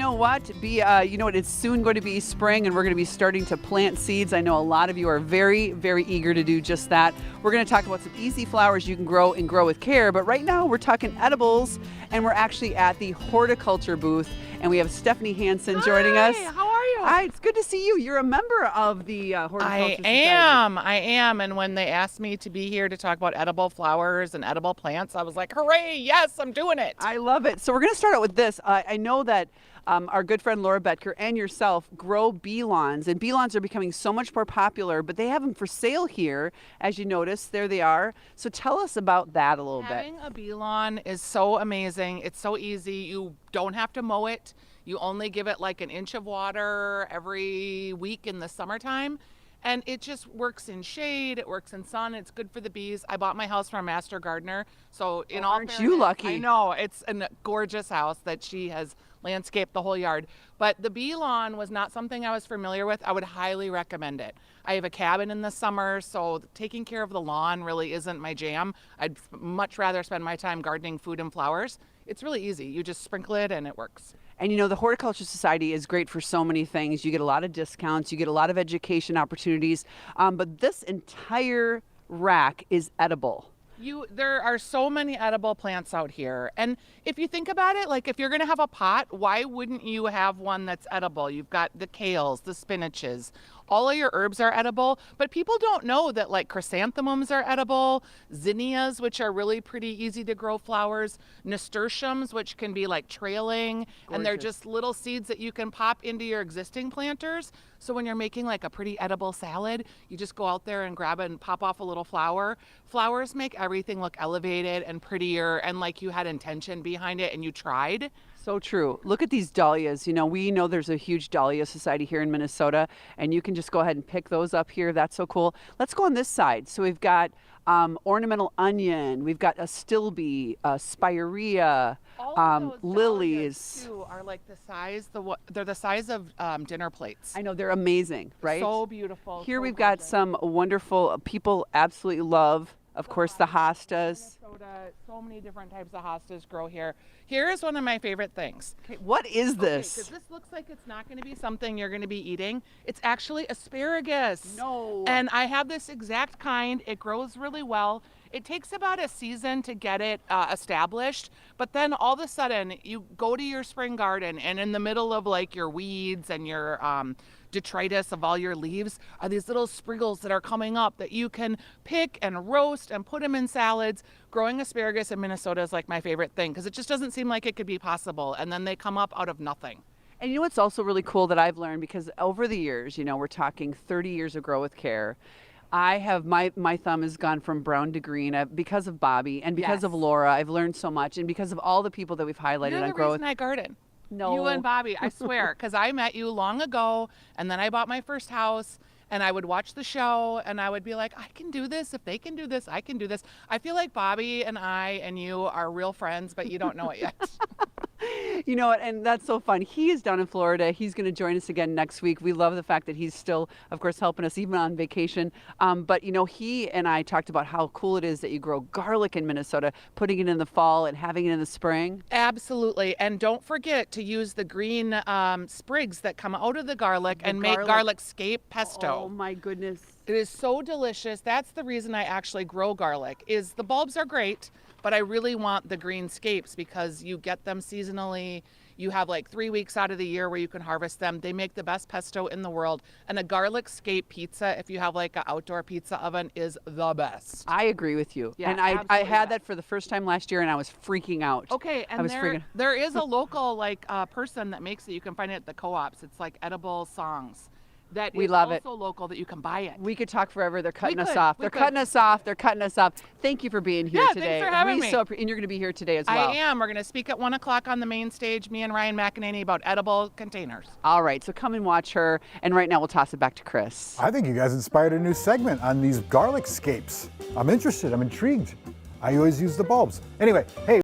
know what? It's soon going to be spring, and we're going to be starting to plant seeds. I know a lot of you are very, very eager to do just that. We're going to talk about some easy flowers you can grow and grow with care. But right now, we're talking edibles, and we're actually at the horticulture booth, and we have Stephanie Hansen joining us. How are you? Hi, it's good to see you. You're a member of the Horticulture Society. I am. And when they asked me to be here to talk about edible flowers and edible plants, I was like, hooray, yes, I'm doing it. I love it. So we're going to start out with this. I know that our good friend Laura Betker and yourself grow bee lawns, and bee lawns are becoming so much more popular, but they have them for sale here. As you notice, there they are. So tell us about that a little bit. Having a bee lawn is so amazing. It's so easy. You don't have to mow it. You only give it like an inch of water every week in the summertime. And it just works in shade, it works in sun, it's good for the bees. I bought my house from a master gardener. So in all aren't you lucky? I know, it's a gorgeous house that she has landscaped the whole yard. But the bee lawn was not something I was familiar with. I would highly recommend it. I have a cabin in the summer, so taking care of the lawn really isn't my jam. I'd much rather spend my time gardening food and flowers. It's really easy. You just sprinkle it and it works. And the Horticulture Society is great for so many things. You get a lot of discounts, you get a lot of education opportunities, but this entire rack is edible. There are so many edible plants out here. And if you think about it, like if you're going to have a pot, why wouldn't you have one that's edible? You've got the kales, the spinaches, all of your herbs are edible, but people don't know that like chrysanthemums are edible, zinnias, which are really pretty easy to grow flowers, nasturtiums, which can be like trailing, and they're just little seeds that you can pop into your existing planters. So when you're making like a pretty edible salad, you just go out there and grab it and pop off a little flower. Flowers make everything look elevated and prettier and like you had intention behind it and you tried. So true. Look at these dahlias. We know there's a huge dahlia society here in Minnesota, and you can just go ahead and pick those up here. That's so cool. Let's go on this side. So we've got ornamental onion. We've got astilbe, spirea, All of those lilies. too are like they're the size of dinner plates. I know, they're amazing, right? So beautiful. Here so we've got gorgeous. some wonderful people absolutely love, of course, the hostas. Minnesota, so many different types of hostas grow here. Here is one of my favorite things. Okay, what is this? Because this looks like it's not going to be something you're going to be eating. It's actually asparagus. No. And I have this exact kind. It grows really well. It takes about a season to get it established, but then all of a sudden you go to your spring garden and in the middle of like your weeds and your detritus of all your leaves are these little spriggles that are coming up that you can pick and roast and put them in salads. Growing asparagus in Minnesota is like my favorite thing because it just doesn't seem like it could be possible, and then they come up out of nothing. And what's also really cool that I've learned, because over the years, we're talking 30 years of Grow with Care, I have my thumb has gone from brown to green because of Bobby and because of Laura. I've learned so much, and because of all the people that we've highlighted You're on the Grow reason I garden. No. You and Bobby, I swear, because I met you long ago, and then I bought my first house, and I would watch the show, and I would be like, I can do this. If they can do this, I can do this. I feel like Bobby and I and you are real friends, but you don't know it yet. You know what? And that's so fun. He is down in Florida. He's going to join us again next week. We love the fact that he's still, of course, helping us even on vacation. But, he and I talked about how cool it is that you grow garlic in Minnesota, putting it in the fall and having it in the spring. Absolutely. And don't forget to use the green sprigs that come out of the garlic and make garlic scape pesto. Oh, my goodness. It is so delicious. That's the reason I actually grow garlic, is the bulbs are great, but I really want the green scapes because you get them seasonally. You have like 3 weeks out of the year where you can harvest them. They make the best pesto in the world. And a garlic scape pizza, if you have like an outdoor pizza oven, is the best. I agree with you. Yeah, and I absolutely had that for the first time last year, and I was freaking out. Okay, and there is a local person that makes it. You can find it at the co-ops. It's like Edible Songs. That we is love also local that you can buy it. We could talk forever. They're cutting us could. off. We They're could. cutting us off. They're cutting us off. Thank you for being here Yeah, today. thanks for having me. And you're going to be here today as well. I am. We're going to speak at 1 o'clock on the main stage, me and Ryan McEnany, about edible containers. All right, so come and watch her. And right now we'll toss it back to Chris. I think you guys inspired a new segment on these garlic scapes. I'm interested. I'm intrigued. I always use the bulbs. Anyway, hey.